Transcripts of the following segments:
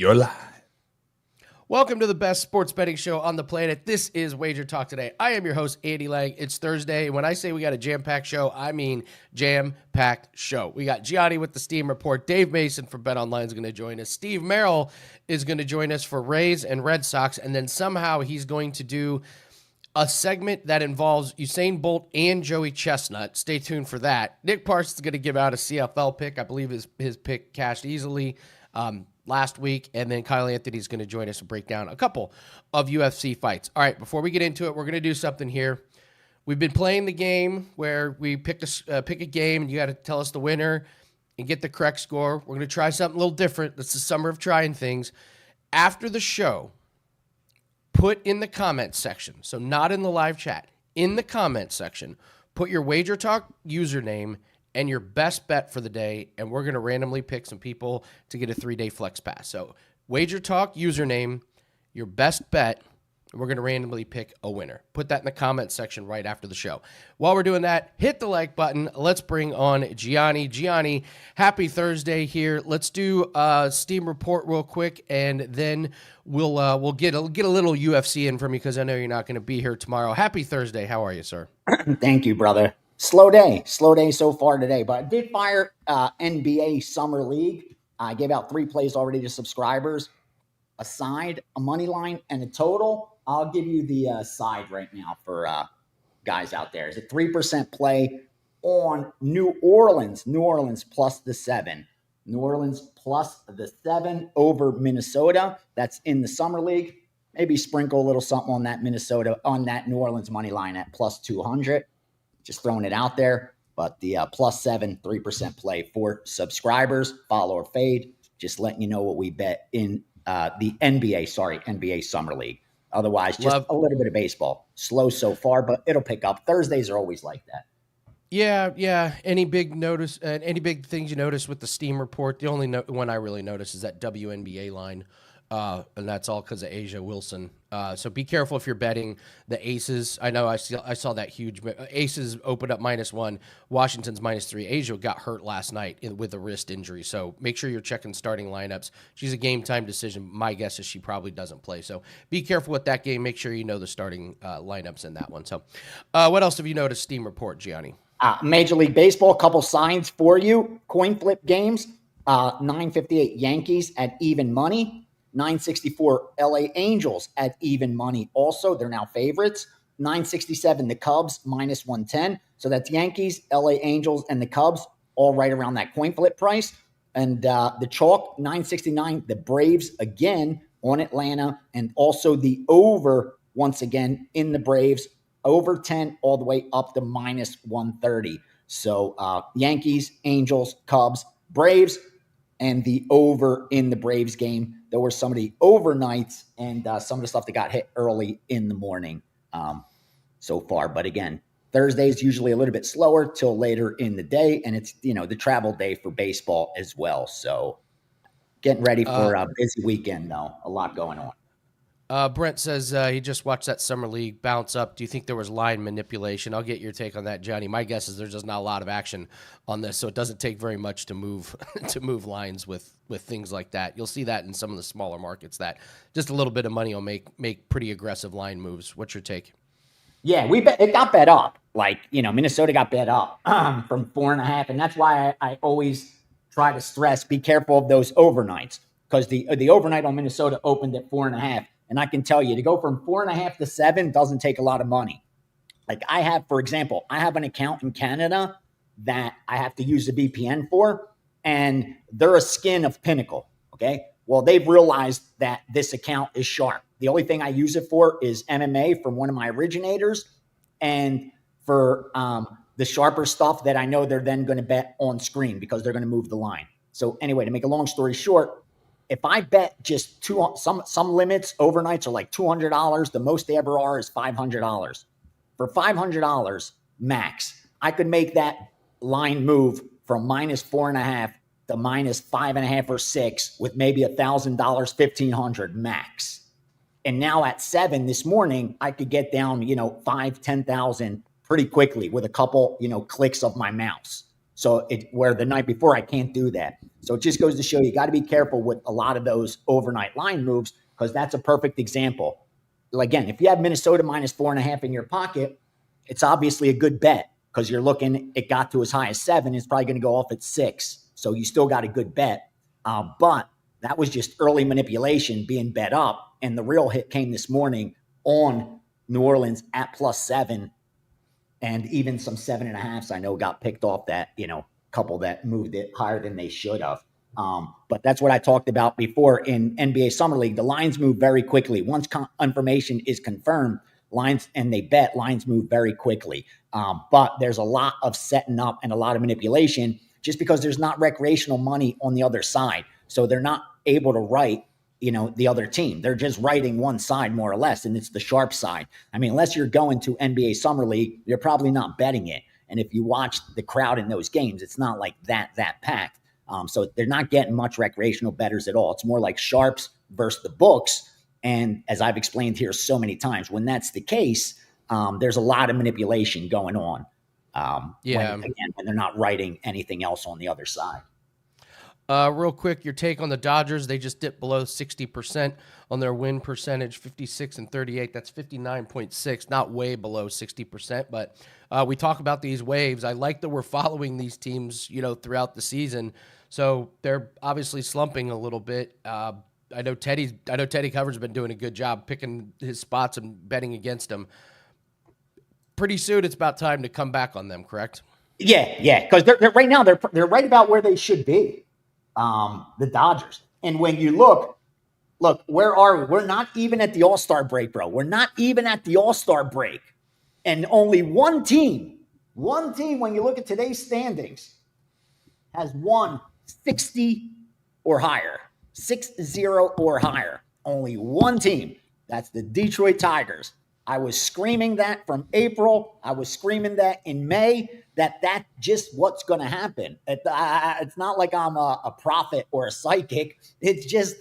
You're live. Welcome to the best sports betting show on the planet. This is WagerTalk Today. I am your host, Andy Lang. It's Thursday. When I say we got a jam-packed show, I mean jam-packed show. We got Gianni with the Steam Report. Dave Mason from BetOnline is going to join us. Steve Merril is going to join us for Rays and Red Sox. And then somehow he's going to do a segment that involves Usain Bolt and Joey Chestnut. Stay tuned for that. Nick Parsons is going to give out a CFL pick. I believe his pick cashed easily last week, and then Kyle Anthony's going to join us to break down a couple of UFC fights. All right, before we get into it, we're going to do something here. We've been playing the game where we pick a game, and you got to tell us the winner and get the correct score. We're going to try something a little different. It's the summer of trying things. After the show, put in the comments section, so not in the live chat, in the comments section, put your WagerTalk username and your best bet for the day, and we're going to randomly pick some people to get a 3-day flex pass. So WagerTalk username, your best bet, and we're going to randomly pick a winner. Put that in the comments section right after the show. While we're doing that, hit the like button. Let's bring on Gianni. Gianni, happy Thursday here. Let's do a Steam Report real quick, and then we'll get a little UFC in from you because I know you're not going to be here tomorrow. Happy Thursday. How are you, sir? Thank you, brother. Slow day so far today, but I did fire NBA Summer League. I gave out 3 plays already to subscribers, a side, a money line, and a total. I'll give you the side right now for guys out there. It's a 3% play on New Orleans plus the 7. New Orleans plus the 7 over Minnesota. That's in the Summer League. Maybe sprinkle a little something on that New Orleans money line at plus 200. Just throwing it out there, but the plus 7, 3% play for subscribers, follow or fade. Just letting you know what we bet in the NBA Summer League. Otherwise, just a little bit of baseball. Slow so far, but it'll pick up. Thursdays are always like that. Yeah. Any big things you notice with the Steam Report? The only one I really notice is that WNBA line. And that's all because of Asia Wilson. So be careful if you're betting the Aces. I know I saw that huge Aces opened up -1, Washington's -3. Asia got hurt last night with a wrist injury. So make sure you're checking starting lineups. She's a game time decision. My guess is she probably doesn't play. So be careful with that game. Make sure you know the starting lineups in that one. So what else have you noticed, Steam Report, Gianni? Major League Baseball, a couple signs for you. Coin flip games, 958 Yankees at even money. 964 LA Angels at even money. Also, they're now favorites. 967 the Cubs -110. So that's Yankees, LA Angels, and the Cubs all right around that coin flip price. And the chalk 969 the Braves again on Atlanta, and also the over once again in the Braves over 10 all the way up to -130. So Yankees, Angels, Cubs, Braves, and the over in the Braves game. There were some of the overnights and some of the stuff that got hit early in the morning so far. But again, Thursday is usually a little bit slower till later in the day. And it's, the travel day for baseball as well. So getting ready for a busy weekend, though. A lot going on. Brent says he just watched that Summer League bounce up. Do you think there was line manipulation? I'll get your take on that, Johnny. My guess is there's just not a lot of action on this, so it doesn't take very much to move lines with things like that. You'll see that in some of the smaller markets that just a little bit of money will make pretty aggressive line moves. What's your take? Yeah, it got bet up. Minnesota got bet up from 4.5, and that's why I always try to stress be careful of those overnights, because the overnight on Minnesota opened at 4.5. And I can tell you, to go from 4.5 to 7 doesn't take a lot of money. For example, I have an account in Canada that I have to use a VPN for, and they're a skin of Pinnacle, okay? Well, they've realized that this account is sharp. The only thing I use it for is MMA from one of my originators, and for the sharper stuff that I know they're then going to bet on screen because they're going to move the line. So anyway, to make a long story short, if I bet just some limits, overnights are like $200. The most they ever are is $500. For $500 max, I could make that line move from -4.5 to -5.5 or 6 with maybe $1,000, $1,500 max. And now at 7 this morning, I could get down, 5,000, 10,000 pretty quickly with a couple, clicks of my mouse. So where the night before I can't do that. So it just goes to show you got to be careful with a lot of those overnight line moves, because that's a perfect example. Again, if you have Minnesota minus 4.5 in your pocket, it's obviously a good bet, because you're looking, it got to as high as 7. It's probably going to go off at 6. So you still got a good bet. But that was just early manipulation being bet up. And the real hit came this morning on New Orleans at +7. And even some 7.5s I know got picked off that, couple that moved it higher than they should have. But that's what I talked about before in NBA Summer League. The lines move very quickly. Once information is confirmed, lines move very quickly. But there's a lot of setting up and a lot of manipulation, just because there's not recreational money on the other side. So they're not able to write, the other team. They're just writing one side more or less, and it's the sharp side. I mean, unless you're going to NBA Summer League, you're probably not betting it. And if you watch the crowd in those games, it's not like that packed. So they're not getting much recreational bettors at all. It's more like sharps versus the books. And as I've explained here so many times, when that's the case, there's a lot of manipulation going on. When they're not writing anything else on the other side. Real quick, your take on the Dodgers. They just dipped below 60% on their win percentage, 56-38. That's 59.6, not way below 60%. But we talk about these waves. I like that we're following these teams, throughout the season. So they're obviously slumping a little bit. I know Teddy Cover's been doing a good job picking his spots and betting against them. Pretty soon, it's about time to come back on them. Correct? Yeah. Because they're right now they're right about where they should be. The Dodgers. And when you look, where are we? We're not even at the All-Star break, bro. We're not even at the All-Star break. And only one team, when you look at today's standings, has won 60 or higher. 6-0 or higher. Only one team. That's the Detroit Tigers. I was screaming that from April. I was screaming that in May. That's just what's going to happen. It's not like I'm a prophet or a psychic. It's just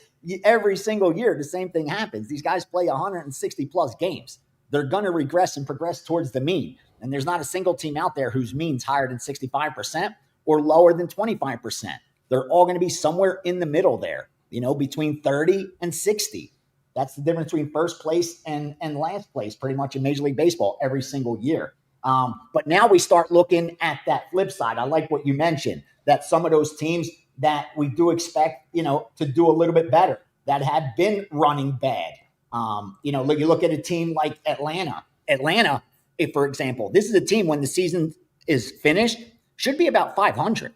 every single year the same thing happens. These guys play 160 plus games. They're going to regress and progress towards the mean. And there's not a single team out there whose mean's higher than 65% or lower than 25%. They're all going to be somewhere in the middle there, between 30 and 60. That's the difference between first place and last place pretty much in Major League Baseball every single year. But now we start looking at that flip side. I like what you mentioned, that some of those teams that we do expect, to do a little bit better, that have been running bad. You look at a team like Atlanta. Atlanta, if, for example, this is a team when the season is finished, should be about 500.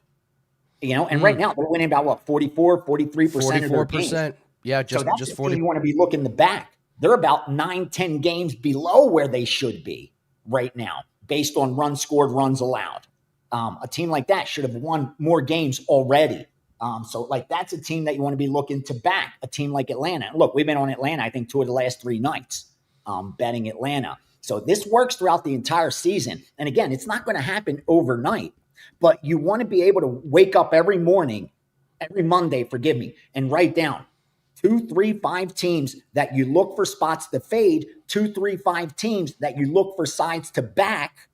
And right now they're winning about 43% of their games. Yeah, just 40. You want to be looking the back. They're about 9-10 games below where they should be right now, based on runs scored, runs allowed. A team like that should have won more games already. So that's a team that you want to be looking to back, a team like Atlanta. Look, we've been on Atlanta, I think, 2 of the last 3 nights, betting Atlanta. So this works throughout the entire season. And again, it's not going to happen overnight, but you want to be able to wake up every morning, every Monday, and write down 2, 3, 5 teams that you look for spots to fade, 2, 3, 5 teams that you look for sides to back,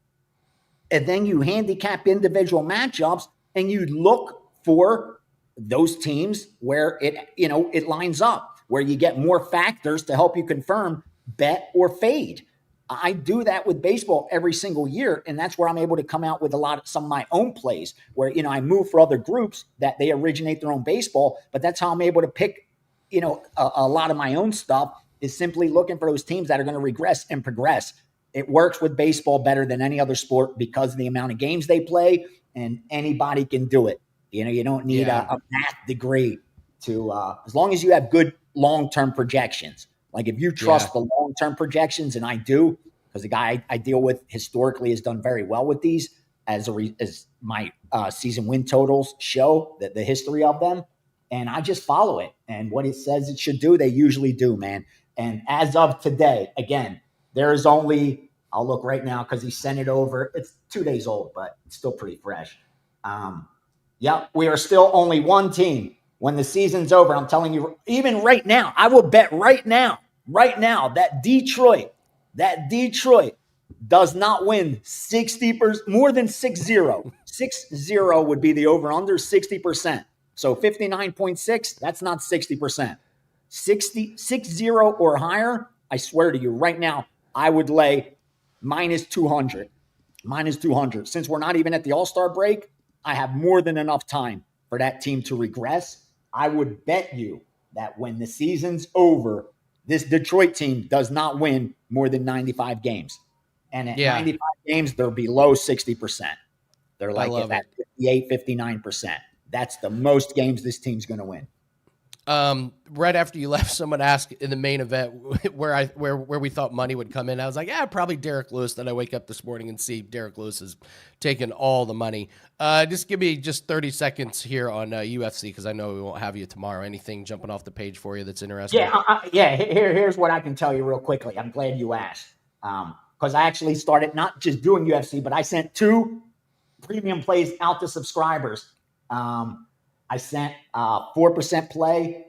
and then you handicap individual matchups and you look for those teams where it lines up, where you get more factors to help you confirm bet or fade. I do that with baseball every single year, and that's where I'm able to come out with some of my own plays where, I move for other groups that they originate their own baseball, but that's how I'm able to pick a lot of my own stuff is simply looking for those teams that are going to regress and progress. It works with baseball better than any other sport because of the amount of games they play, and anybody can do it. You don't need a math degree to, as long as you have good long-term projections. Like if you trust the long-term projections, and I do, because the guy I deal with historically has done very well with these, as my season win totals show, that the history of them. And I just follow it. And what it says it should do, they usually do, man. And as of today, again, there is only, I'll look right now because he sent it over. It's 2 days old, but it's still pretty fresh. We are still only one team. When the season's over, I'm telling you, even right now, I will bet right now, that Detroit does not win 60%, more than 6-0. 6-0 would be the over-under, 60%. So 59.6, that's not 60%. 6-0 or higher, I swear to you right now, I would lay minus 200. Minus 200. Since we're not even at the All-Star break, I have more than enough time for that team to regress. I would bet you that when the season's over, this Detroit team does not win more than 95 games. And at 95 games, they're below 60%. They're like at 58, 59%. That's the most games this team's going to win. Right after you left, someone asked in the main event where we thought money would come in. I was like, probably Derrick Lewis. Then I wake up this morning and see Derrick Lewis has taken all the money. Just give me 30 seconds here on UFC, because I know we won't have you tomorrow. Anything jumping off the page for you that's interesting? Here's what I can tell you real quickly. I'm glad you asked, because I actually started not just doing UFC, but I sent 2 premium plays out to subscribers. I sent 4% play,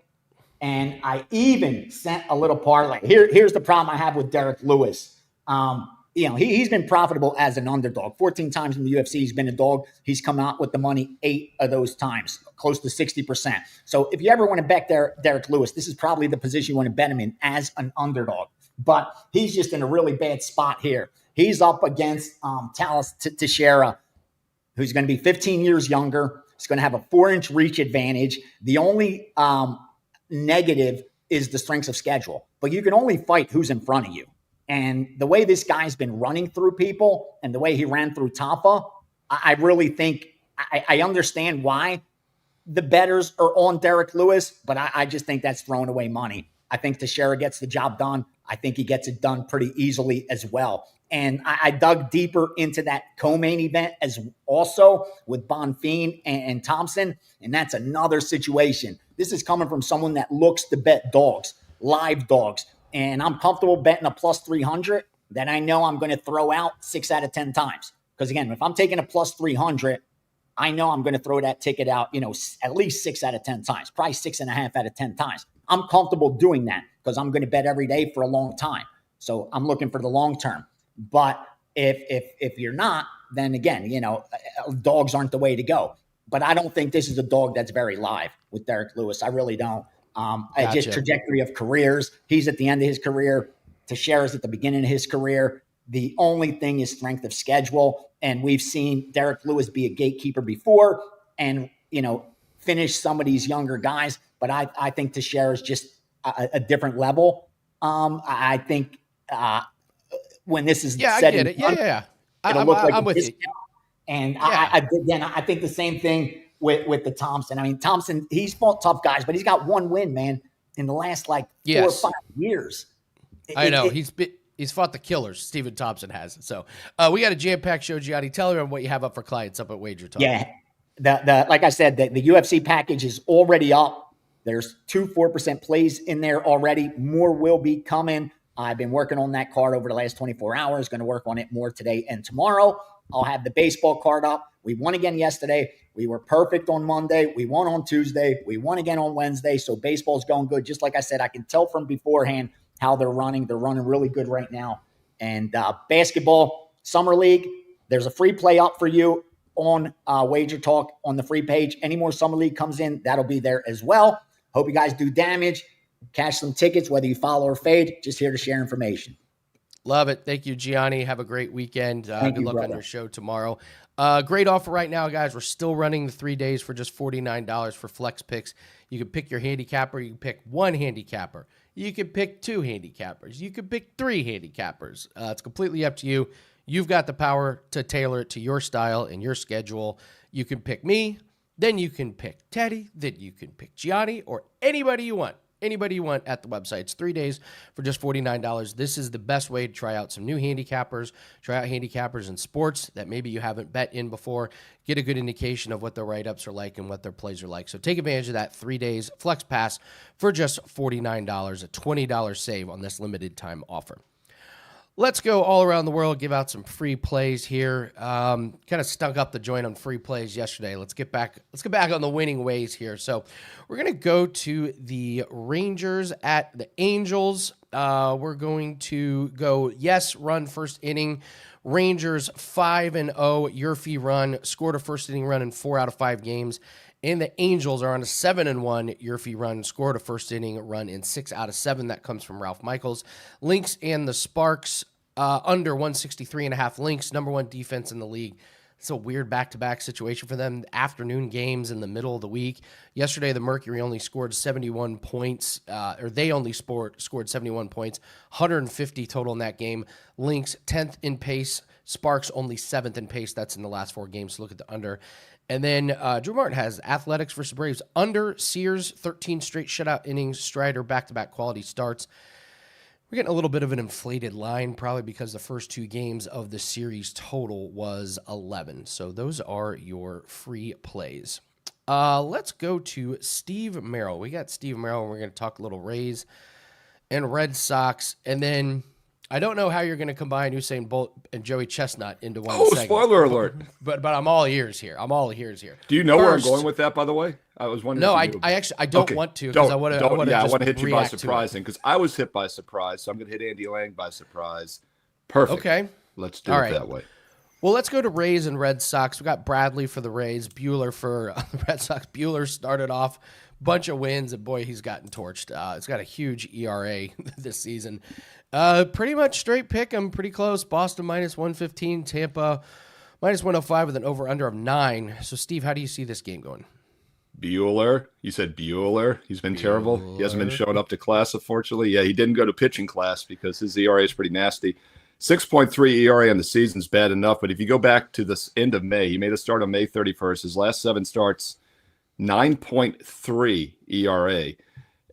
and I even sent a little parlay. Here's the problem I have with Derrick Lewis. He's been profitable as an underdog. 14 times in the UFC, he's been a dog. He's come out with the money 8 of those times, close to 60%. So if you ever want to bet Derrick Lewis, this is probably the position you want to bet him in as an underdog. But he's just in a really bad spot here. He's up against Tallison Teixeira, who's going to be 15 years younger. He's going to have a 4-inch reach advantage. The only negative is the strength of schedule. But you can only fight who's in front of you. And the way this guy's been running through people and the way he ran through Tampa, I really think I understand why the bettors are on Derrick Lewis, but I just think that's throwing away money. I think Teixeira gets the job done. I think he gets it done pretty easily as well. And I dug deeper into that co-main event as also with Bonfim and Thompson, and that's another situation. This is coming from someone that looks to bet dogs, live dogs, and I'm comfortable betting a plus 300 that I know I'm going to throw out 6 out of 10 times. Because again, if I'm taking a plus 300, I know I'm going to throw that ticket out, at least 6 out of 10 times, probably 6.5 out of 10 times. I'm comfortable doing that because I'm going to bet every day for a long time. So I'm looking for the long term. But if you're not, then again, dogs aren't the way to go. But I don't think this is a dog that's very live with Derrick Lewis. I really don't. Gotcha. Just trajectory of careers. He's at the end of his career. Teixeira's at the beginning of his career. The only thing is strength of schedule. And we've seen Derrick Lewis be a gatekeeper before and, finish some of these younger guys. But I think Teixeira's just a different level. I think when this is I set get in it. front, it'll look like I'm with you. And I think the same thing with the Thompson. I mean, Thompson, he's fought tough guys, but he's got 1 win, man, in the last 4 or 5 years. I know. He's fought the killers. Stephen Thompson has. So we got a jam-packed show, Gianni. Tell everyone what you have up for clients up at WagerTalk. Yeah. Like I said, the UFC package is already up. There's 2 4% plays in there already. More will be coming. I've been working on that card over the last 24 hours. Going to work on it more today and tomorrow. I'll have the baseball card up. We won again yesterday. We were perfect on Monday. We won on Tuesday. We won again on Wednesday. So baseball's going good. Just like I said, I can tell from beforehand how they're running. They're running really good right now. And basketball, Summer League, there's a free play up for you on WagerTalk on the free page. Any more Summer League comes in, that'll be there as well. Hope you guys do damage. Cash some tickets, whether you follow or fade. Just here to share information. Love it. Thank you, Gianni. Have a great weekend. Good luck on your show tomorrow. Great offer right now, guys. We're still running the 3 days for just $49 for Flex Picks. You can pick your handicapper. You can pick 1 handicapper. You can pick 2 handicappers. You can pick 3 handicappers. It's completely up to you. You've got the power to tailor it to your style and your schedule. You can pick me. Then you can pick Teddy. Then you can pick Gianni or anybody you want. Anybody you want at the website. It's 3 days for just $49. This is the best way to try out some new handicappers, try out handicappers in sports that maybe you haven't bet in before, get a good indication of what their write-ups are like and what their plays are like. So take advantage of that 3 days Flex Pass for just $49, a $20 save on this limited time offer. Let's go all around the world, give out some free plays here. Kind of stunk up the joint on free plays yesterday. Let's get back on the winning ways here. So we're going to go to the Rangers at the Angels. We're going to go, yes, run first inning. Rangers 5-0, your fee run, scored a first inning run in 4 out of 5 games. And the Angels are on a 7-1 your fee run, scored a first inning run in 6 out of 7. That comes from Ralph Michaels. Lynx and the Sparks under 163.5. Lynx, number 1 defense in the league. It's a weird back-to-back situation for them. Afternoon games in the middle of the week. Yesterday, the Mercury only scored 71 points, they only scored 71 points, 150 total in that game. Lynx, 10th in pace. Sparks, only 7th in pace. That's in the last 4 games. So look at the under. And then Drew Martin has Athletics versus Braves. Under Sears, 13 straight shutout innings. Strider, back-to-back quality starts. We're getting a little bit of an inflated line, probably because the first 2 games of the series total was 11. So those are your free plays. Let's go to Steve Merril. We got Steve Merril, and we're going to talk a little Rays and Red Sox. And then I don't know how you're going to combine Usain Bolt and Joey Chestnut into one segment. Spoiler alert. But I'm all ears here. Do you know where I'm going with that, by the way? I was wondering. No, I don't want to, because I want to hit you by surprise, because I was hit by surprise, so I'm going to hit Andy Lang by surprise. Perfect. Okay. Let's do it that way. Well, let's go to Rays and Red Sox. We got Bradley for the Rays, Bueller for the Red Sox. Bueller started off bunch of wins, and boy, he's gotten torched. It's got a huge ERA this season. Pretty much straight pick 'em, pretty close. Boston minus 115, Tampa minus 105 with an over-under of 9. So, Steve, how do you see this game going? Bueller. You said Bueller. He's been terrible. He hasn't been showing up to class, unfortunately. Yeah, he didn't go to pitching class because his ERA is pretty nasty. 6.3 ERA on the season's bad enough, but if you go back to the end of May, he made a start on May 31st. His last 7 starts, 9.3 ERA.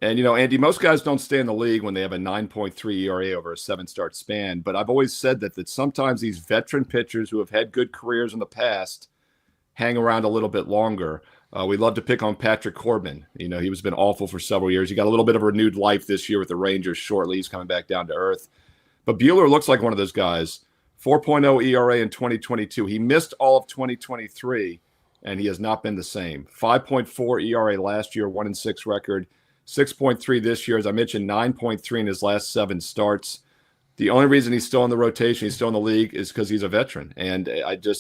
And, Andy, most guys don't stay in the league when they have a 9.3 ERA over a 7-start span. But I've always said that sometimes these veteran pitchers who have had good careers in the past hang around a little bit longer. We love to pick on Patrick Corbin. He was been awful for several years. He got a little bit of a renewed life this year with the Rangers shortly. He's coming back down to earth. But Bueller looks like one of those guys. 4.0 ERA in 2022. He missed all of 2023, and he has not been the same. 5.4 ERA last year, 1-6 record. 6.3 this year. As I mentioned, 9.3 in his last 7 starts. The only reason he's still in the rotation, he's still in the league, is because he's a veteran. And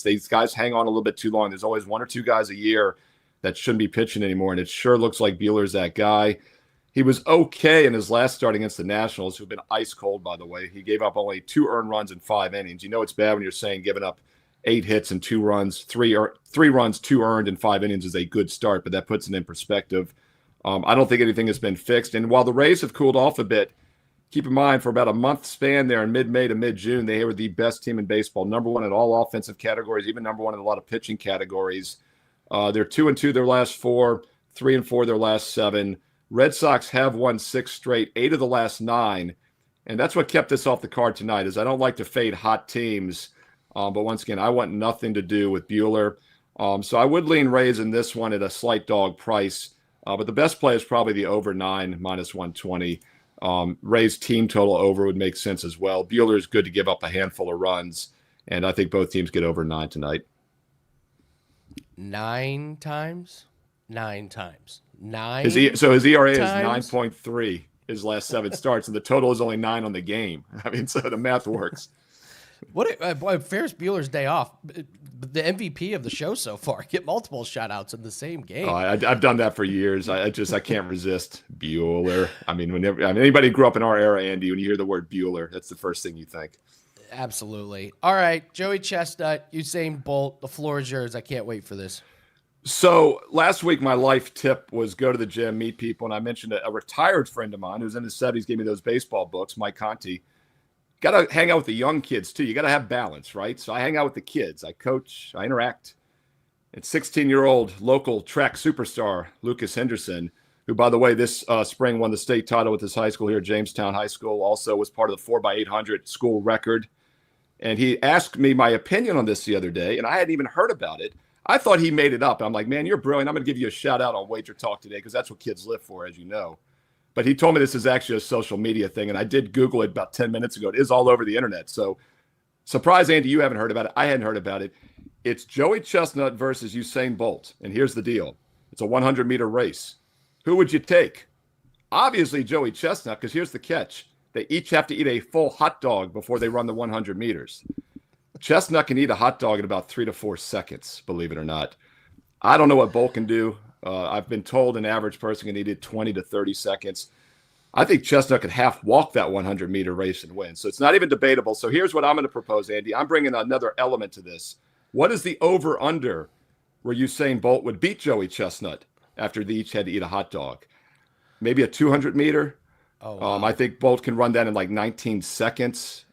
these guys hang on a little bit too long. There's always 1 or 2 guys a year that shouldn't be pitching anymore, and it sure looks like Bueller's that guy. He was okay in his last start against the Nationals, who've been ice cold, by the way. He gave up only 2 earned runs in 5 innings. It's bad when you're saying giving up 8 hits and 2 runs, 3 runs, 2 earned in 5 innings is a good start, but that puts it in perspective. I don't think anything has been fixed. And while the Rays have cooled off a bit, keep in mind, for about a month span there in mid-May to mid-June, they were the best team in baseball, number 1 in all offensive categories, even number 1 in a lot of pitching categories. They're 2-2 their last 4, 3-4 their last 7. Red Sox have won 6 straight, 8 of the last 9. And that's what kept this off the card tonight, is I don't like to fade hot teams. But once again, I want nothing to do with Bueller. So I would lean Rays in this one at a slight dog price. But the best play is probably the over 9, minus 120. Rays team total over would make sense as well. Bueller is good to give up a handful of runs. And I think both teams get over 9 tonight. 9 times? 9 times. 9 his ERA times? is 9.3 his last 7 starts, and the total is only 9 on the game. I mean, so the math works. Boy, Ferris Bueller's day off. The MVP of the show so far. Get multiple shutouts in the same game. Oh, I've done that for years. I can't resist Bueller. I mean, anybody who grew up in our era, Andy, when you hear the word Bueller, that's the first thing you think. Absolutely. All right, Joey Chestnut, Usain Bolt, the floor is yours. I can't wait for this. So last week, my life tip was go to the gym, meet people, and I mentioned a retired friend of mine who's in his 70s gave me those baseball books, Mike Conti. Got to hang out with the young kids, too. You got to have balance, right? So I hang out with the kids. I coach. I interact. And 16-year-old local track superstar, Lucas Henderson, who, by the way, this spring won the state title with his high school here at Jamestown High School, also was part of the 4x800 school record. And he asked me my opinion on this the other day, and I hadn't even heard about it. I thought he made it up. I'm like, man, you're brilliant. I'm going to give you a shout out on WagerTalk today because that's what kids live for, as you know. But he told me this is actually a social media thing, and I did Google it about 10 minutes ago. It is all over the internet. So, surprise, Andy, you haven't heard about it. I hadn't heard about it. It's Joey Chestnut versus Usain Bolt. And here's the deal. It's a 100-meter race. Who would you take? Obviously, Joey Chestnut, because here's the catch. They each have to eat a full hot dog before they run the 100 meters. Chestnut can eat a hot dog in about 3 to 4 seconds, believe it or not. I don't know what Bolt can do. I've been told an average person can eat it 20 to 30 seconds. I think Chestnut could half walk that 100-meter race and win. So it's not even debatable. So here's what I'm going to propose, Andy. I'm bringing another element to this. What is the over-under where Usain Bolt would beat Joey Chestnut after they each had to eat a hot dog? Maybe a 200-meter. Oh, wow. I think Bolt can run that in like 19 seconds.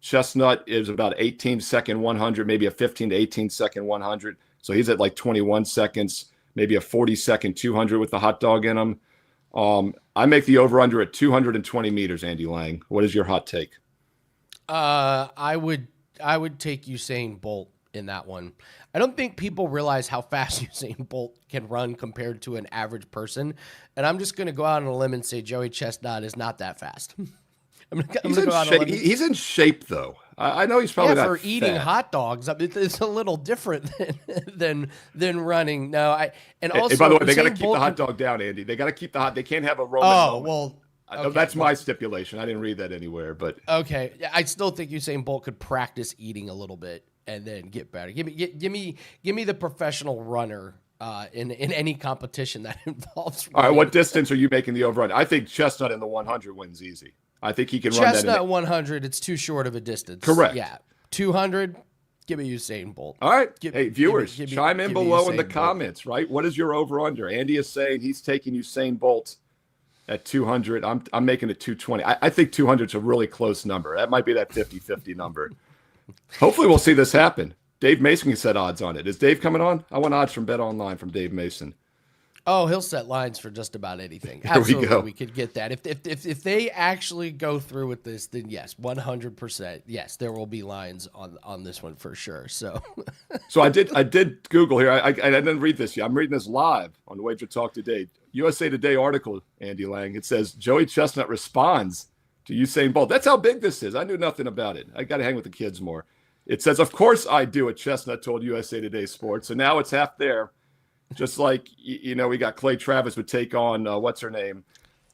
Chestnut is about 18-second 100, maybe a 15 to 18-second 100. So he's at like 21 seconds, maybe a 40-second 200 with the hot dog in him. I make the over-under at 220 meters, Andy Lang. What is your hot take? I would take Usain Bolt in that one. I don't think people realize how fast Usain Bolt can run compared to an average person. And I'm just going to go out on a limb and say Joey Chestnut is not that fast. He's in shape, though. I know he's probably not for fat. Eating hot dogs. I mean, it's a little different than running. No, also, by the way, they got to keep the hot dog down, Andy. They got to keep the hot. They can't have a Roman. Oh moment. Well, okay, that's my stipulation. I didn't read that anywhere, but okay. I still think Usain Bolt could practice eating a little bit and then get better. Give me the professional runner in any competition that involves running. All right, what distance are you making the over-under? I think Chestnut in the 100 wins easy. I think he can run that. Chestnut 100, it's too short of a distance. Correct. Yeah. 200, give me Usain Bolt. All right. Hey, viewers, chime in below in the Bolt. Comments, right? What is your over-under? Andy is saying he's taking Usain Bolt at 200. I'm making it 220. I think 200 is a really close number. That might be that 50-50 number. Hopefully we'll see this happen. Dave Mason can set odds on it. Is Dave coming on? I want odds from BetOnline from Dave Mason. Oh, he'll set lines for just about anything. There we go. We could get that. If they actually go through with this, then yes, 100%. Yes, there will be lines on this one for sure. So I did Google here. I didn't read this yet. I'm reading this live on WagerTalk Today. USA Today article, Andy Lang. It says Joey Chestnut responds to Usain Bolt. That's how big this is. I knew nothing about it. I got to hang with the kids more. It says, of course I do, what Chestnut told USA Today Sports. So now it's half there. Just like, we got Clay Travis would take on, what's her name?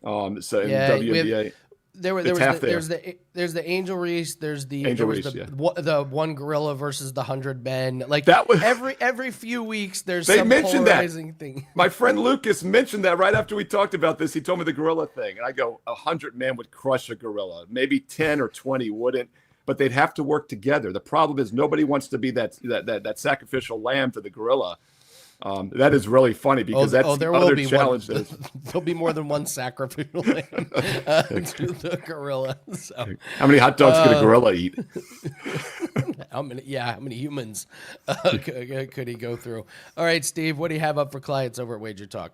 In WNBA. There's the Angel Reese. There's the one gorilla versus the 100 men. Like that was, every few weeks, there's they some mentioned polarizing thing. My friend Lucas mentioned that right after we talked about this. He told me the gorilla thing. And I go, 100 men would crush a gorilla. Maybe 10 or 20 wouldn't. But they'd have to work together. The problem is nobody wants to be that sacrificial lamb to the gorilla. That is really funny because that's the other challenge. There'll be more than one sacrificial lamb to the gorilla. So, how many hot dogs could a gorilla eat? How many humans could he go through? All right, Steve, what do you have up for clients over at WagerTalk?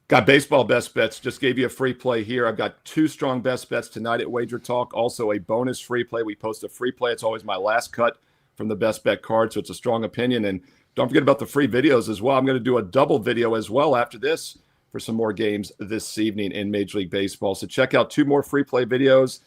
Got baseball best bets. Just gave you a free play here. I've got 2 strong best bets tonight at WagerTalk. Also a bonus free play. We post a free play. It's always my last cut from the best bet card, so it's a strong opinion. And don't forget about the free videos as well. I'm going to do a double video as well after this for some more games this evening in Major League Baseball. So check out 2 more free play videos,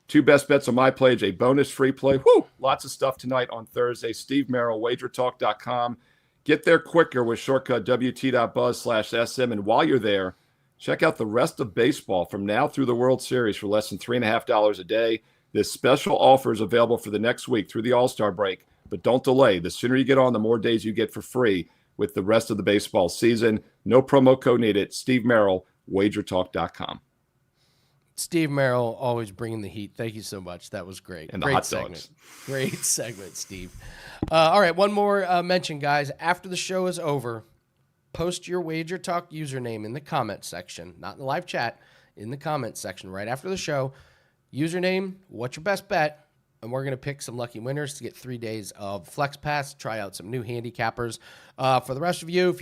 2 best bets on my page, a bonus free play. Woo! Lots of stuff tonight on Thursday. Steve Merril, WagerTalk.com. Get there quicker with shortcut WT.buzz/SM. And while you're there, check out the rest of baseball from now through the World Series for less than $3.50 a day. This special offer is available for the next week through the All-Star break. But don't delay. The sooner you get on, the more days you get for free with the rest of the baseball season. No promo code needed. Steve Merril, WagerTalk.com. Steve Merril, always bringing the heat. Thank you so much. That was great. And the great hot segment. dogs. Great segment, Steve. All right, one more mention, guys. After the show is over, post your WagerTalk username in the comment section, not in the live chat, in the comment section right after the show. Username, what's your best bet? And we're going to pick some lucky winners to get 3 days of Flex Pass, try out some new handicappers. For the rest of you, if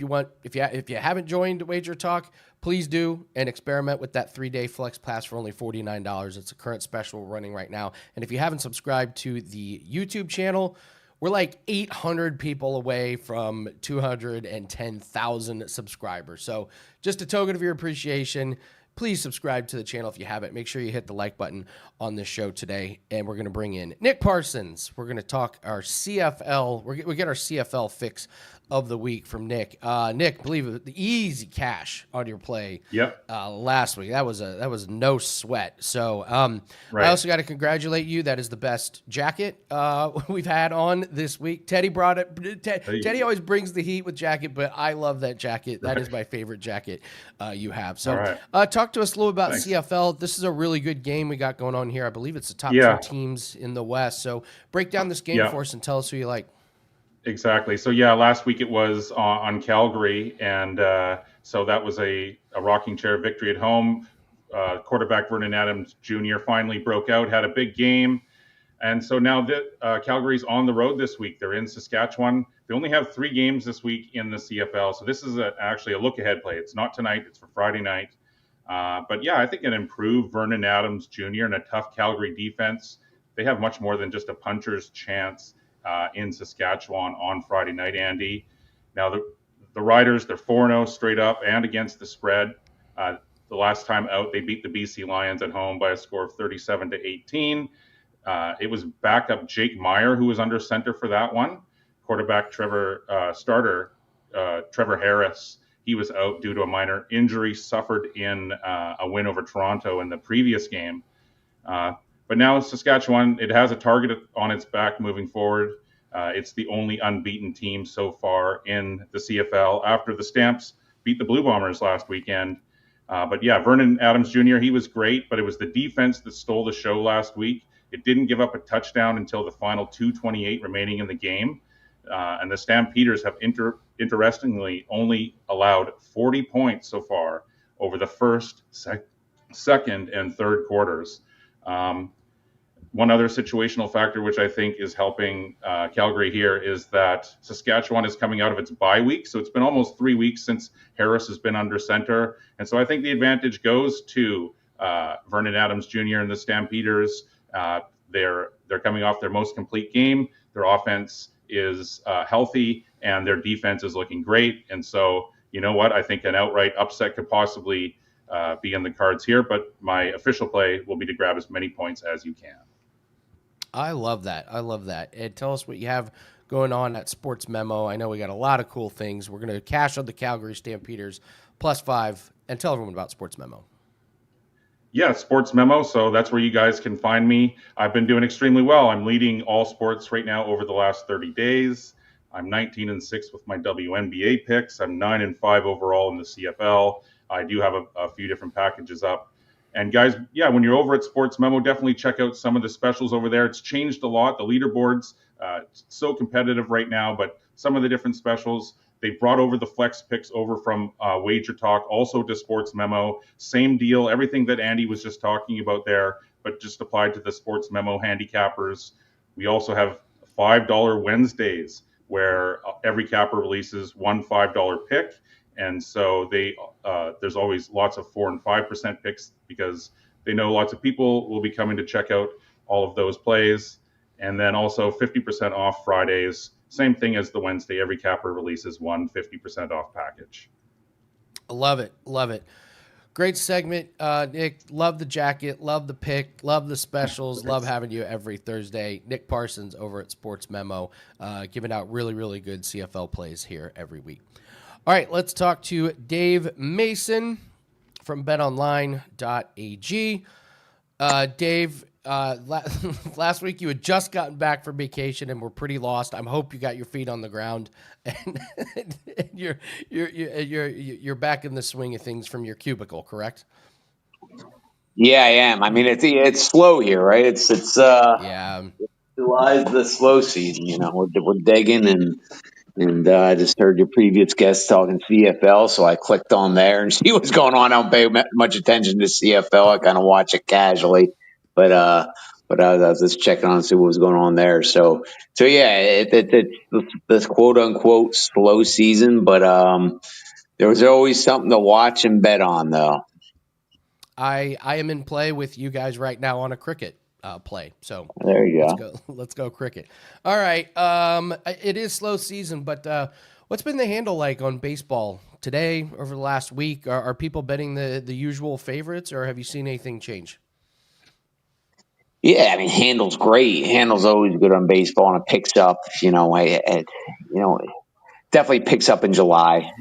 you haven't joined WagerTalk, please do and experiment with that 3-day Flex Pass for only $49. It's a current special running right now. And if you haven't subscribed to the YouTube channel, we're like 800 people away from 210,000 subscribers. So just a token of your appreciation, please subscribe to the channel if you haven't. Make sure you hit the like button on this show today. And we're going to bring in Nick Parsons. We're going to talk our CFL. We get our CFL fix of the week from Nick. Nick, believe it, the easy cash on your play last week. That was no sweat. So I also got to congratulate you. That is the best jacket we've had on this week. Teddy brought it. Teddy always brings the heat with jacket, but I love that jacket. That is my favorite jacket you have. So talk to us a little about CFL. This is a really good game we got going on here. I believe it's the top two teams in the West. So break down this game for us and tell us who you like. Exactly. So last week it was on Calgary, and so that was a rocking chair victory at home. Quarterback Vernon Adams Jr. finally broke out, had a big game, and so now Calgary's on the road this week. They're in Saskatchewan. They only have 3 games this week in the CFL, so this is actually a look-ahead play. It's not tonight; it's for Friday night. But I think an improved Vernon Adams Jr. and a tough Calgary defense. They have much more than just a puncher's chance in Saskatchewan on Friday night, Andy. Now, the Riders, they're 4-0 straight up and against the spread. The last time out, they beat the BC Lions at home by a score of 37-18. It was backup Jake Meyer who was under center for that one. Quarterback Trevor Harris, he was out due to a minor injury suffered in a win over Toronto in the previous game. But now Saskatchewan, it has a target on its back moving forward. It's the only unbeaten team so far in the CFL after the Stamps beat the Blue Bombers last weekend. But Vernon Adams Jr., he was great, but it was the defense that stole the show last week. It didn't give up a touchdown until the final 2:28 remaining in the game. And the Stampeders have interestingly only allowed 40 points so far over the first, second, and third quarters. One other situational factor which I think is helping Calgary here is that Saskatchewan is coming out of its bye week. So it's been almost 3 weeks since Harris has been under center. And so I think the advantage goes to Vernon Adams Jr. and the Stampeders. They're coming off their most complete game. Their offense is healthy and their defense is looking great. And so, you know what? I think an outright upset could possibly be in the cards here. But my official play will be to grab as many points as you can. I love that. And tell us what you have going on at Sports Memo. I know we got a lot of cool things. We're going to cash on the Calgary Stampeders +5 and tell everyone about Sports Memo. Yeah, Sports Memo. So that's where you guys can find me. I've been doing extremely well. I'm leading all sports right now over the last 30 days. I'm 19-6 with my WNBA picks. I'm 9-5 overall in the CFL. I do have a few different packages up. And guys, when you're over at Sports Memo, definitely check out some of the specials over there. It's changed a lot. The leaderboards, it's so competitive right now, but some of the different specials, they brought over the flex picks over from WagerTalk, also to Sports Memo. Same deal, everything that Andy was just talking about there, but just applied to the Sports Memo handicappers. We also have $5 Wednesdays, where every capper releases one $5 pick. And so there's always lots of 4% and 5% picks because they know lots of people will be coming to check out all of those plays. And then also 50% off Fridays. Same thing as the Wednesday. Every capper releases one 50% off package. Love it. Great segment, Nick. Love the jacket. Love the pick. Love the specials. Love having you every Thursday. Nick Parsons over at Sports Memo, giving out really, really good CFL plays here every week. All right, let's talk to Dave Mason from betonline.ag. Dave, last week you had just gotten back from vacation and were pretty lost. I hope you got your feet on the ground and you're back in the swing of things from your cubicle, correct? Yeah, I am. I mean, it's slow here, right? It's July's the slow season. You know, we're digging and I just heard your previous guest talking CFL, so I clicked on there and see what's going on. I don't pay much attention to CFL. I kind of watch it casually, but I was just checking on to see what was going on there. So yeah, it's this quote unquote slow season, but there was always something to watch and bet on, though. I am in play with you guys right now on a cricket play. So there you go. Let's go cricket. All right. It is slow season, but What's been the handle like on baseball today, over the last week? Are people betting the usual favorites, or have you seen anything change? Yeah, I mean, handle's great. Handle's always good on baseball, and it picks up. Definitely picks up in July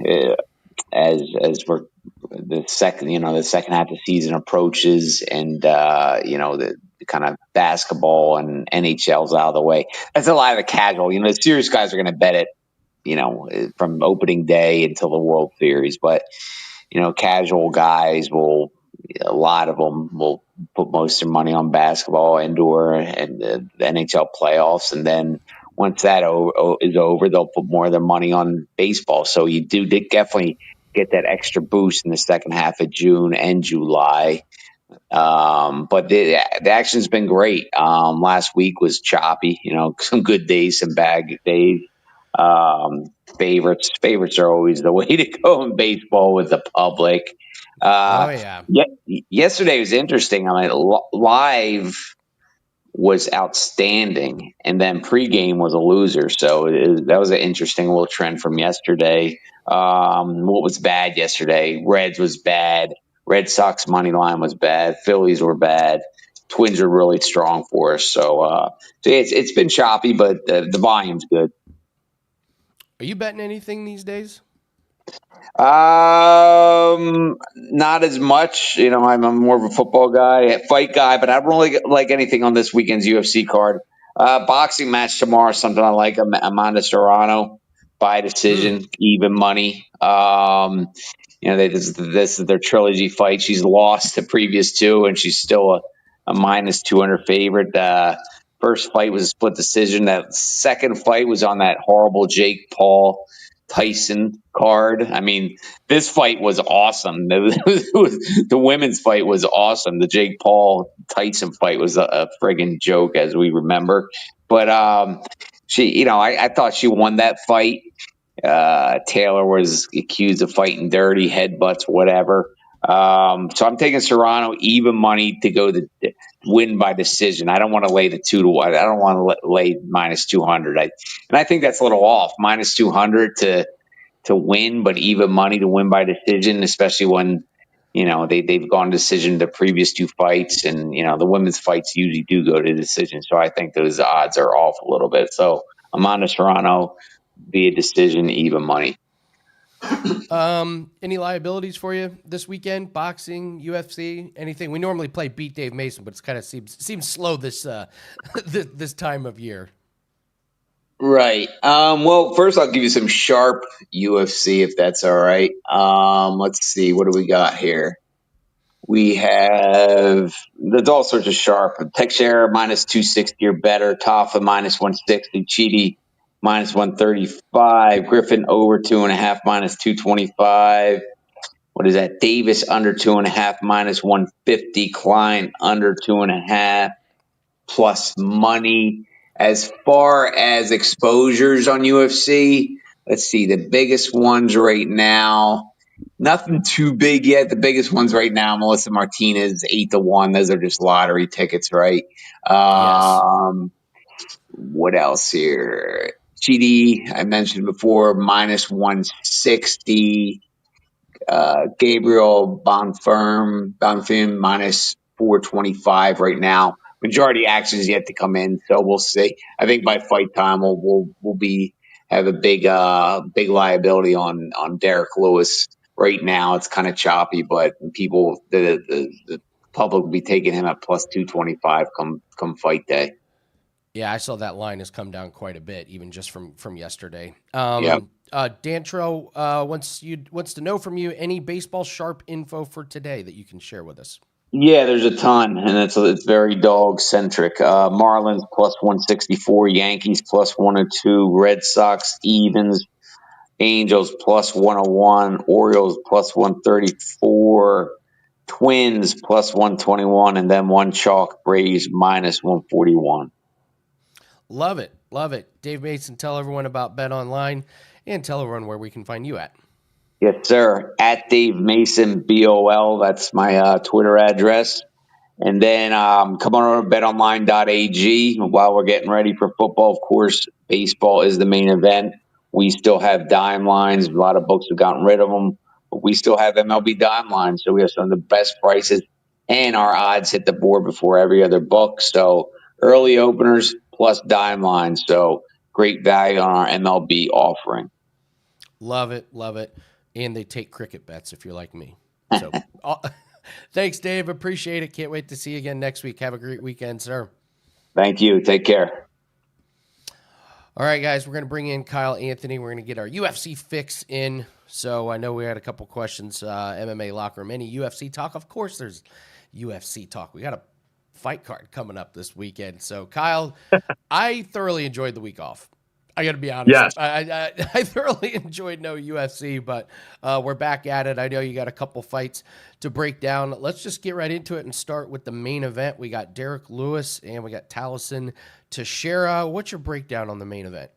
as we're the second half of the season approaches, and the kind of basketball and NHL's out of the way. That's a lot of the casual. The serious guys are going to bet it. From opening day until the World Series, but casual guys a lot of them will put most of their money on basketball, indoor, and the NHL playoffs. And then once that is over, they'll put more of their money on baseball. So you do definitely get that extra boost in the second half of June and July. But the action's been great. Last week was choppy, some good days, some bad days. Favorites are always the way to go in baseball with the public. Oh yeah. Yesterday was interesting. I mean, live was outstanding, and then pregame was a loser. So that was an interesting little trend from yesterday. What was bad yesterday? Reds was bad. Red Sox money line was bad. Phillies were bad. Twins are really strong for us. So it's been choppy, but the volume's good. Are you betting anything these days? Not as much. I'm more of a football guy, a fight guy, but I don't really like anything on this weekend's UFC card. Boxing match tomorrow, something I like. Amanda Serrano by decision, even money. This is their trilogy fight. She's lost the previous two, and she's still a minus 200 favorite. First fight was a split decision. That second fight was on that horrible Jake Paul Tyson card. I mean, this fight was awesome. The women's fight was awesome. The Jake Paul Tyson fight was a friggin' joke, as we remember. But I thought she won that fight. Taylor was accused of fighting dirty, headbutts, whatever. So I'm taking Serrano even money to go to win by decision. I don't want to lay the 2-1. I don't want to lay minus 200. I think that's a little off. Minus 200 to win, but even money to win by decision, especially when they've gone decision the previous two fights, and the women's fights usually do go to decision. So I think those odds are off a little bit. So Amanda Serrano via decision, even money. Any liabilities for you this weekend? Boxing, UFC, anything? We normally play Beat Dave Mason, but it's kind of seems slow this this time of year. Right. Well, first I'll give you some sharp UFC, if that's all right. Let's see. What do we got here? There's all sorts of sharp. Teixeira minus 260 or better. Tafa minus 160. Chidi minus 135. Griffin over 2.5 minus 225. What is that? Davis under 2.5 minus 150. Klein under 2.5 plus money. As far as exposures on UFC, let's see. The biggest ones right now, nothing too big yet. The biggest ones right now, Melissa Martinez, 8-1. Those are just lottery tickets, right? Yes. What else here? GD, I mentioned before, minus 160. Gabriel Bonfim minus 425 right now. Majority action is yet to come in, so we'll see. I think by fight time we'll have a big liability on Derrick Lewis. Right now it's kind of choppy, but the public will be taking him at plus 225 come fight day. Yeah, I saw that line has come down quite a bit, even just from yesterday. Yep. Dantro wants to know from you any baseball sharp info for today that you can share with us. Yeah, there's a ton, and it's very dog centric. Marlins plus 164, Yankees plus 102, Red Sox evens, Angels plus 101, Orioles plus 134, Twins plus 121, and then one chalk, Braves minus 141. Love it. Love it. Dave Mason, tell everyone about BetOnline and tell everyone where we can find you at. Yes, sir. At Dave Mason, BOL. That's my Twitter address. And then come on over to betonline.ag while we're getting ready for football. Of course, baseball is the main event. we still have dime lines. A lot of books have gotten rid of them, but we still have MLB dime lines. So we have some of the best prices, and our odds hit the board before every other book. So early openers plus dime lines. So great value on our MLB offering. Love it. Love it. And they take cricket bets if you're like me. So thanks, Dave. Appreciate it. Can't wait to see you again next week. Have a great weekend, sir. Thank you. Take care. All right, guys, we're going to bring in Kyle Anthony. We're going to get our UFC fix in. So I know we had a couple questions, MMA locker room, any UFC talk. Of course, there's UFC talk. We got a fight card coming up this weekend. So, Kyle, I thoroughly enjoyed the week off. I got to be honest. Yes. I thoroughly enjoyed no UFC, but we're back at it. I know you got a couple fights to break down. Let's just get right into it and start with the main event. We got Derrick Lewis and we got Tallison Teixeira. What's your breakdown on the main event?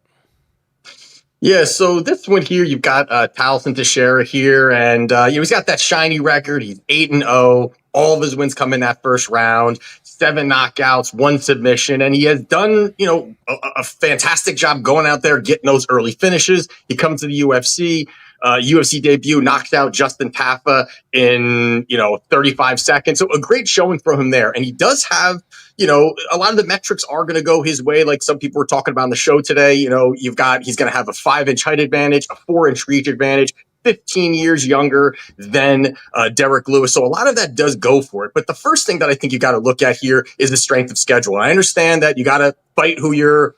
Yeah, so this one here, you've got Tallison Teixeira here, and he's got that shiny record. He's 8-0. All of his wins come in that first round, 7 knockouts, 1 submission, and he has done, a fantastic job going out there, getting those early finishes. He comes to the UFC. UFC debut, knocks out Justin Tafa in, 35 seconds. So a great showing from him there. And he does have, a lot of the metrics are going to go his way. Like some people were talking about on the show today, he's going to have a 5-inch height advantage, a 4-inch reach advantage, 15 years younger than Derrick Lewis. So a lot of that does go for it. But the first thing that I think you got to look at here is the strength of schedule. And I understand that you got to fight who you're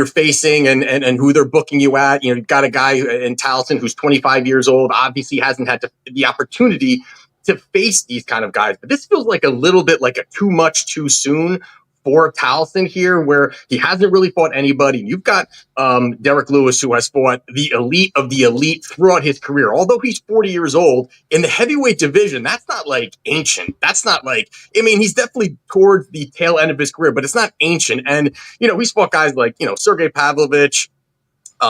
facing and who they're booking you at. You've got a guy in Tallison who's 25 years old, obviously hasn't had the opportunity to face these kind of guys. But this feels like a little bit like a too much too soon for Tallison here, where he hasn't really fought anybody. You've got Derrick Lewis, who has fought the elite of the elite throughout his career. Although he's 40 years old, in the heavyweight division, that's not like ancient. That's not like, he's definitely towards the tail end of his career, but it's not ancient. And, he's fought guys like, Sergey Pavlovich,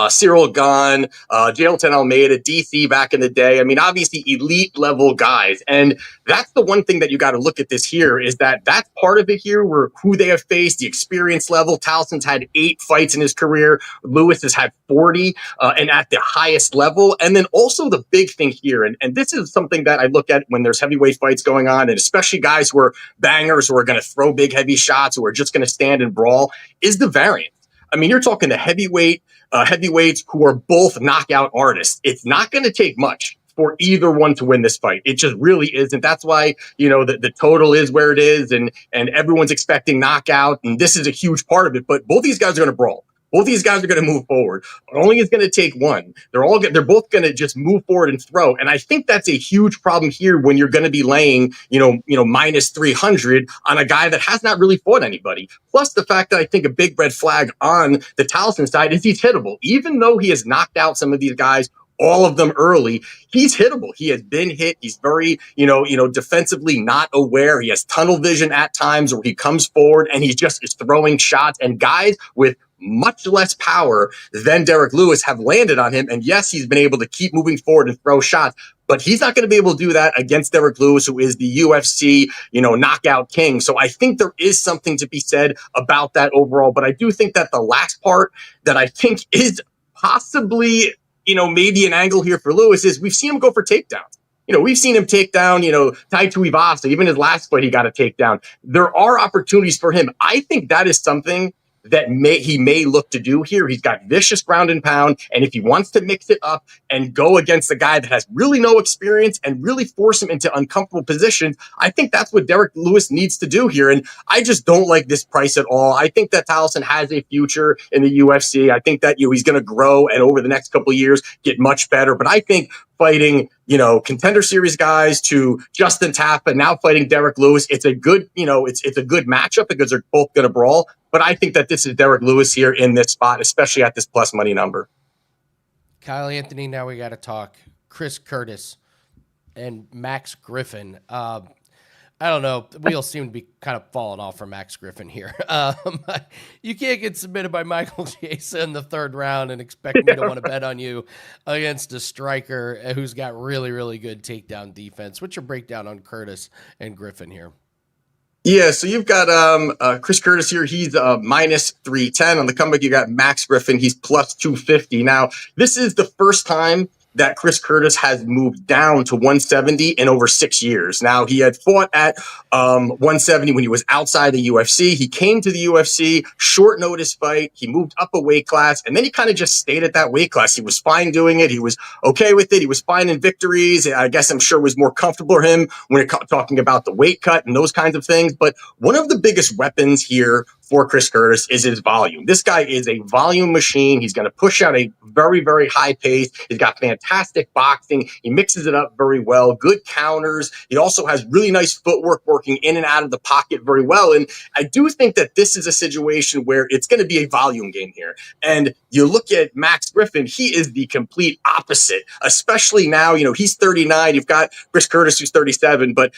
Cyril Gahn, Jailton Almeida, DC back in the day. Obviously elite level guys. And that's the one thing that you got to look at this here is that's part of it here where who they have faced, the experience level. Tallison's had 8 fights in his career. Lewis has had 40 and at the highest level. And then also the big thing here, and this is something that I look at when there's heavyweight fights going on, and especially guys who are bangers, who are going to throw big, heavy shots, who are just going to stand and brawl, is the variance. You're talking the heavyweights who are both knockout artists. It's not going to take much for either one to win this fight. It just really isn't. That's why, the total is where it is, and everyone's expecting knockout, and this is a huge part of it. But both these guys are going to brawl. Both these guys are going to move forward. It only is going to take one. They're both going to just move forward and throw. And I think that's a huge problem here when you're going to be laying, minus 300 on a guy that has not really fought anybody. Plus the fact that I think a big red flag on the Tallison side is he's hittable. Even though he has knocked out some of these guys, all of them early, he's hittable. He has been hit. He's very, defensively not aware. He has tunnel vision at times where he comes forward and he just is throwing shots, and guys with much less power than Derrick Lewis have landed on him. And yes, he's been able to keep moving forward and throw shots, but he's not going to be able to do that against Derrick Lewis, who is the UFC, knockout king. So I think there is something to be said about that overall. But I do think that the last part that I think is possibly, maybe an angle here for Lewis is we've seen him go for takedowns. We've seen him take down, Tai Tuivasa. Even his last fight, he got a takedown. There are opportunities for him. I think that is something that he may look to do here. He's got vicious ground and pound, and if he wants to mix it up and go against a guy that has really no experience and really force him into uncomfortable positions, I think that's what Derrick Lewis needs to do here. And I just don't like this price at all. I think that Tallison has a future in the UFC. I think that he's going to grow and over the next couple of years get much better. But I think fighting, contender series guys to Justin Tafa, now fighting Derrick Lewis, it's a good, it's a good matchup because they're both going to brawl. But I think that this is Derrick Lewis here in this spot, especially at this plus money number. Kyle Anthony, now we got to talk Chris Curtis and Max Griffin. I don't know. The wheels seem to be kind of falling off for Max Griffin here. You can't get submitted by Michael Chiesa in the 3rd round and expect me to want to bet on you against a striker who's got really, really good takedown defense. What's your breakdown on Curtis and Griffin here? Yeah, so you've got Chris Curtis here. He's minus 310. On the comeback, you got Max Griffin. He's plus 250. Now, this is the first time that Chris Curtis has moved down to 170 in over 6 years. Now, he had fought at 170 when he was outside the UFC. He came to the UFC, short notice fight. He moved up a weight class, and then he kind of just stayed at that weight class. He was fine doing it. He was okay with it. He was fine in victories. I guess I'm sure it was more comfortable for him when talking about the weight cut and those kinds of things. But one of the biggest weapons here for Chris Curtis is his volume. This guy is a volume machine. He's going to push out a very, very high pace. He's got fantastic boxing. He mixes it up very well. Good counters. He also has really nice footwork working in and out of the pocket very well. And I do think that this is a situation where it's going to be a volume game here. And you look at Max Griffin, he is the complete opposite, especially now, he's 39. You've got Chris Curtis, who's 37. But,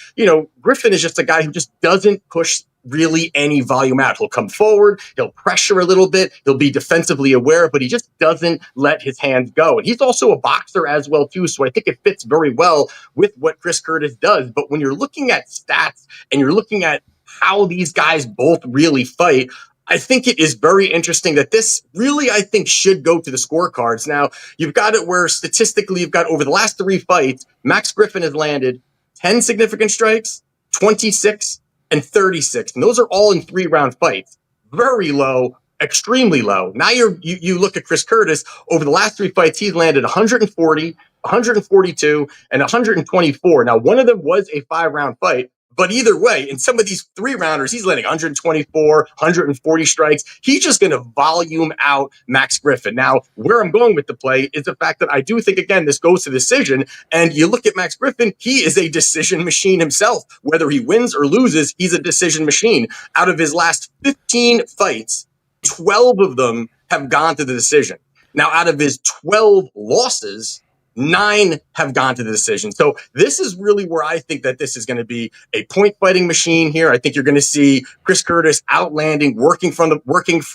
Griffin is just a guy who just doesn't push really any volume out. He'll come forward, he'll pressure a little bit, he'll be defensively aware, but he just doesn't let his hands go. And he's also a boxer as well, too. So I think it fits very well with what Chris Curtis does. But when you're looking at stats and you're looking at how these guys both really fight, I think it is very interesting that this really, I think, should go to the scorecards. Now, you've got it where statistically, you've got over the last 3 fights, Max Griffin has landed 10 significant strikes, 26, and 36. And those are all in 3-round fights. Very low, extremely low. Now you look at Chris Curtis, over the last 3 fights, he's landed 140, 142, and 124. Now, one of them was a 5-round fight. But either way, in some of these 3-rounders, he's landing 124, 140 strikes. He's just going to volume out Max Griffin. Now, where I'm going with the play is the fact that I do think, again, this goes to decision. And you look at Max Griffin, he is a decision machine himself. Whether he wins or loses, he's a decision machine. Out of his last 15 fights, 12 of them have gone to the decision. Now, out of his 12 losses, 9 have gone to the decision. So this is really where I think that this is going to be a point fighting machine here. I think you're going to see Chris Curtis outlanding, working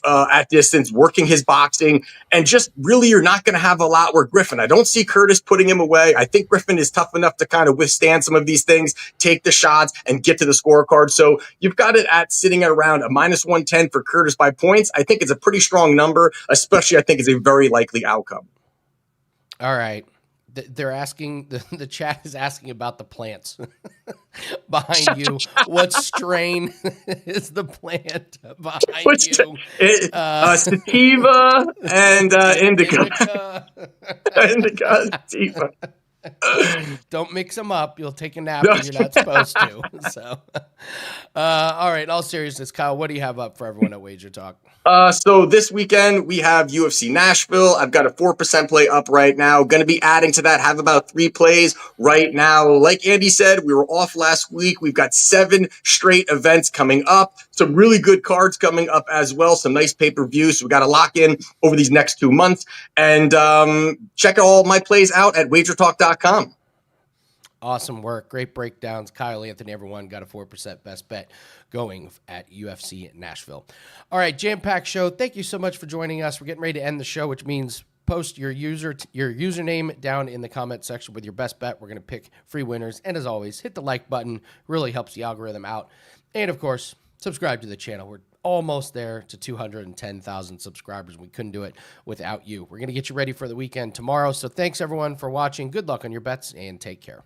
at distance, working his boxing, and just really you're not going to have a lot where Griffin. I don't see Curtis putting him away. I think Griffin is tough enough to kind of withstand some of these things, take the shots, and get to the scorecard. So you've got it at sitting at around a minus 110 for Curtis by points. I think it's a pretty strong number, especially I think it's a very likely outcome. All right. They're asking, the chat is asking about the plants behind you. What strain is the plant behind you? Sativa and indica. Indica, sativa. Don't mix them up. You'll take a nap when you're not supposed to. So, all right. In all seriousness, Kyle, what do you have up for everyone at Wager Talk? So this weekend we have UFC Nashville. I've got a 4% play up right now. Going to be adding to that. Have about 3 plays right now. Like Andy said, we were off last week. We've got 7 straight events coming up. Some really good cards coming up as well. Some nice pay-per-views. So we got to lock in over these next 2 months. And check all my plays out at WagerTalk.com. Awesome work. Great breakdowns. Kyle Anthony, everyone got a 4% best bet going at UFC Nashville. All right, jam-packed show. Thank you so much for joining us. We're getting ready to end the show, which means post your username down in the comment section with your best bet. We're going to pick free winners. And as always, hit the like button. Really helps the algorithm out. And of course, subscribe to the channel. We're almost there to 210,000 subscribers. We couldn't do it without you. We're going to get you ready for the weekend tomorrow. So thanks everyone for watching. Good luck on your bets and take care.